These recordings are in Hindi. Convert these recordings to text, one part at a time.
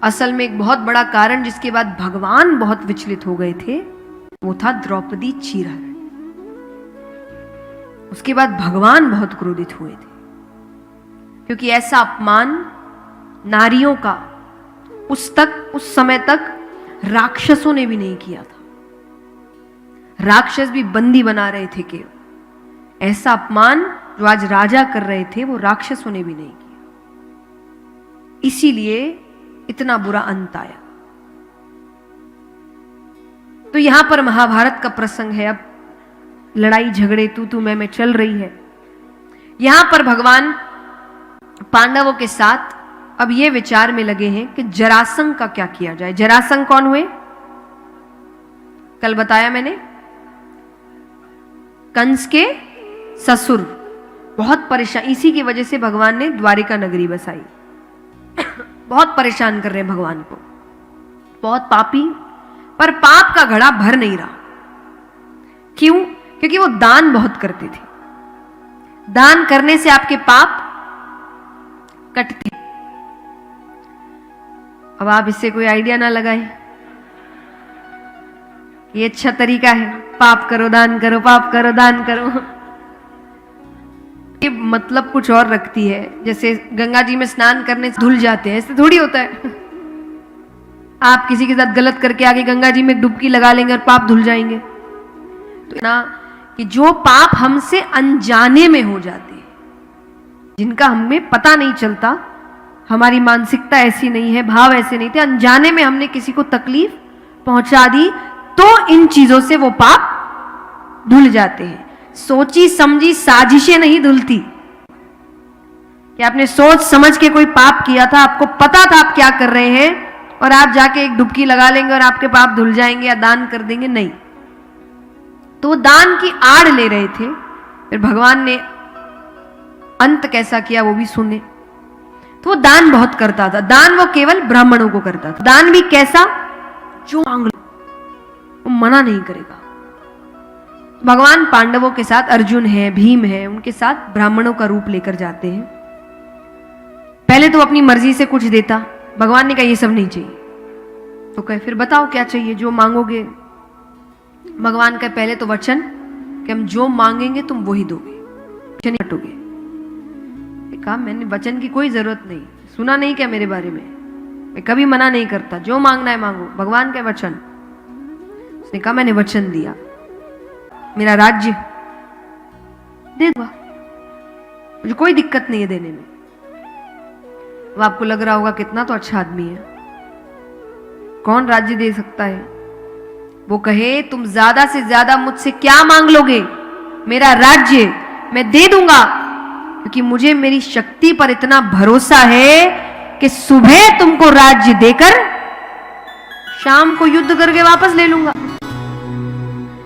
असल में एक बहुत बड़ा कारण जिसके बाद भगवान बहुत विचलित हो गए थे वो था द्रौपदी चीरहरण। उसके बाद भगवान बहुत क्रोधित हुए थे क्योंकि ऐसा अपमान नारियों का उस समय तक राक्षसों ने भी नहीं किया था। राक्षस भी बंदी बना रहे थे केवल। ऐसा अपमान जो आज राजा कर रहे थे वो राक्षसों ने भी नहीं किया। इसीलिए इतना बुरा अंत आया। तो यहां पर महाभारत का प्रसंग है। अब लड़ाई झगड़े तू मैं चल रही है। यहां पर भगवान पांडवों के साथ अब ये विचार में लगे हैं कि जरासंध का क्या किया जाए। जरासंध कौन हुए? कल बताया मैंने, कंस के ससुर। बहुत परेशान, इसी की वजह से भगवान ने द्वारिका नगरी बसाई। बहुत परेशान कर रहे हैं भगवान को, बहुत पापी, पर पाप का घड़ा भर नहीं रहा। क्यों? क्योंकि वो दान बहुत करते थे। दान करने से आपके पाप कटते। अब आप इससे कोई आइडिया ना लगाए, ये अच्छा तरीका है, पाप करो दान करो, पाप करो दान करो। ये मतलब कुछ और रखती है। जैसे गंगा जी में स्नान करने से धुल जाते हैं, ऐसे थोड़ी होता है। आप किसी के साथ गलत करके आगे गंगा जी में डुबकी लगा लेंगे और पाप धुल जाएंगे। तो ना कि जो पाप हमसे अनजाने में हो जाते हैं, जिनका हमें पता नहीं चलता, हमारी मानसिकता ऐसी नहीं है, भाव ऐसे नहीं थे, अनजाने में हमने किसी को तकलीफ पहुंचा दी, तो इन चीजों से वो पाप धुल जाते हैं। सोची समझी साजिशें नहीं धुलती। कि आपने सोच समझ के कोई पाप किया था, आपको पता था आप क्या कर रहे हैं, और आप जाके एक डुबकी लगा लेंगे और आपके पाप धुल जाएंगे या दान कर देंगे, नहीं। तो वो दान की आड़ ले रहे थे। फिर भगवान ने अंत कैसा किया वो भी सुने। तो वो दान बहुत करता था। दान वो केवल ब्राह्मणों को करता था। दान भी कैसा? जो मांग लो, वो मना नहीं करेगा। भगवान पांडवों के साथ, अर्जुन है, भीम है, उनके साथ ब्राह्मणों का रूप लेकर जाते हैं। पहले तो अपनी मर्जी से कुछ देता, भगवान ने कहा ये सब नहीं चाहिए। तो कहे फिर बताओ क्या चाहिए, जो मांगोगे। भगवान का पहले तो वचन कि हम जो मांगेंगे तुम वही दोगे, वचन नहीं हटोगे। कहा मैंने वचन की कोई जरूरत नहीं, सुना नहीं क्या मेरे बारे में, मैं कभी मना नहीं करता, जो मांगना है मांगो। भगवान का वचन। उसने कहा मैंने वचन दिया, मेरा राज्य दे दूंगा, मुझे कोई दिक्कत नहीं है देने में। अब आपको लग रहा होगा कितना तो अच्छा आदमी है, कौन राज्य दे सकता है। वो कहे तुम ज्यादा से ज्यादा मुझसे क्या मांग लोगे, मेरा राज्य मैं दे दूंगा, क्योंकि मुझे मेरी शक्ति पर इतना भरोसा है कि सुबह तुमको राज्य देकर शाम को युद्ध करके वापस ले लूंगा।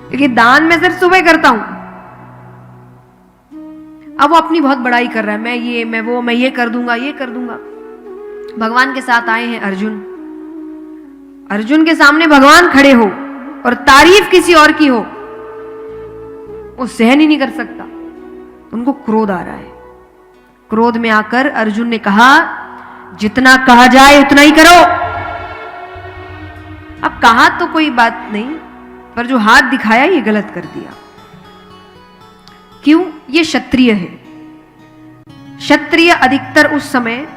क्योंकि दान मैं सिर्फ सुबह करता हूं। अब वो अपनी बहुत बड़ाई कर रहा है, मैं ये मैं वो, मैं ये कर दूंगा, ये कर दूंगा। भगवान के साथ आए हैं अर्जुन। अर्जुन के सामने भगवान खड़े हो और तारीफ किसी और की हो, वो सहन ही नहीं कर सकता। उनको क्रोध आ रहा है। क्रोध में आकर अर्जुन ने कहा जितना कहा जाए उतना ही करो। अब कहा तो कोई बात नहीं, पर जो हाथ दिखाया ये गलत कर दिया। क्यों? ये क्षत्रिय है। क्षत्रिय अधिकतर उस समय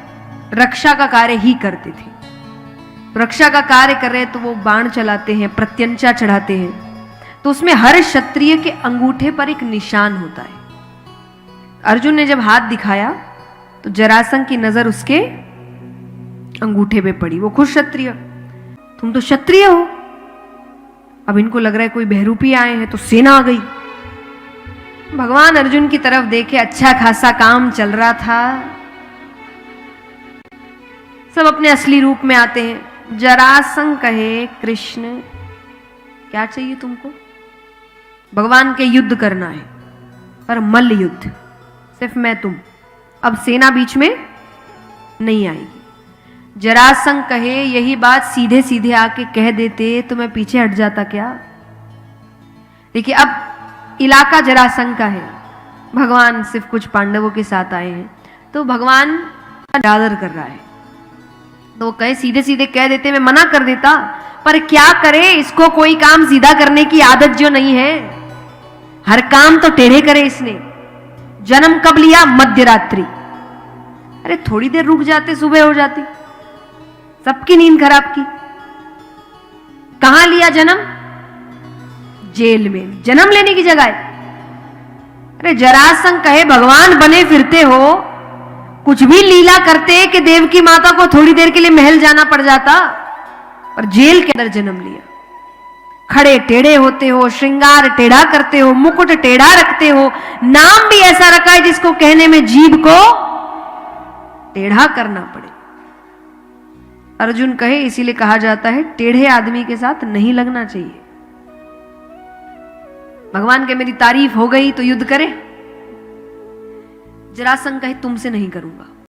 रक्षा का कार्य ही करते थे। रक्षा का कार्य कर रहे तो वो बाण चलाते हैं, प्रत्यंचा चढ़ाते हैं, तो उसमें हर क्षत्रिय के अंगूठे पर एक निशान होता है। अर्जुन ने जब हाथ दिखाया तो जरासंध की नजर उसके अंगूठे पे पड़ी। वो खुद क्षत्रिय, तुम तो क्षत्रिय हो। अब इनको लग रहा है कोई बहरूपी आए हैं, तो सेना आ गई। भगवान अर्जुन की तरफ देखे, अच्छा खासा काम चल रहा था, सब अपने असली रूप में आते हैं। जरासंध कहे कृष्ण क्या चाहिए तुमको? भगवान के युद्ध करना है, पर मल्ल युद्ध, सिर्फ मैं तुम, अब सेना बीच में नहीं आएगी। जरासंध कहे यही बात सीधे सीधे आके कह देते तो मैं पीछे हट जाता क्या। देखिए अब इलाका जरासंध का है, भगवान सिर्फ कुछ पांडवों के साथ आए हैं, तो भगवान आदर कर रहा है। तो वो कहे सीधे सीधे कह देते, मैं मना कर देता, पर क्या करे, इसको कोई काम सीधा करने की आदत जो नहीं है, हर काम तो टेढ़े करे इसने। जन्म कब लिया? मध्य रात्रि। अरे थोड़ी देर रुक जाते, सुबह हो जाती। सबकी नींद खराब की। कहां लिया जन्म? जेल में, जन्म लेने की जगह है। अरे जरासंध कहे भगवान बने फिरते हो, कुछ भी लीला करते कि देवकी माता को थोड़ी देर के लिए महल जाना पड़ जाता, पर जेल के अंदर जन्म लिया। खड़े टेढ़े होते हो, श्रृंगार टेढ़ा करते हो, मुकुट टेढ़ा रखते हो, नाम भी ऐसा रखा है जिसको कहने में जीभ को टेढ़ा करना पड़े। अर्जुन कहे इसीलिए कहा जाता है टेढ़े आदमी के साथ नहीं लगना चाहिए। भगवान के मेरी तारीफ हो गई तो युद्ध करे। जरासंध कहे तुमसे नहीं करूंगा।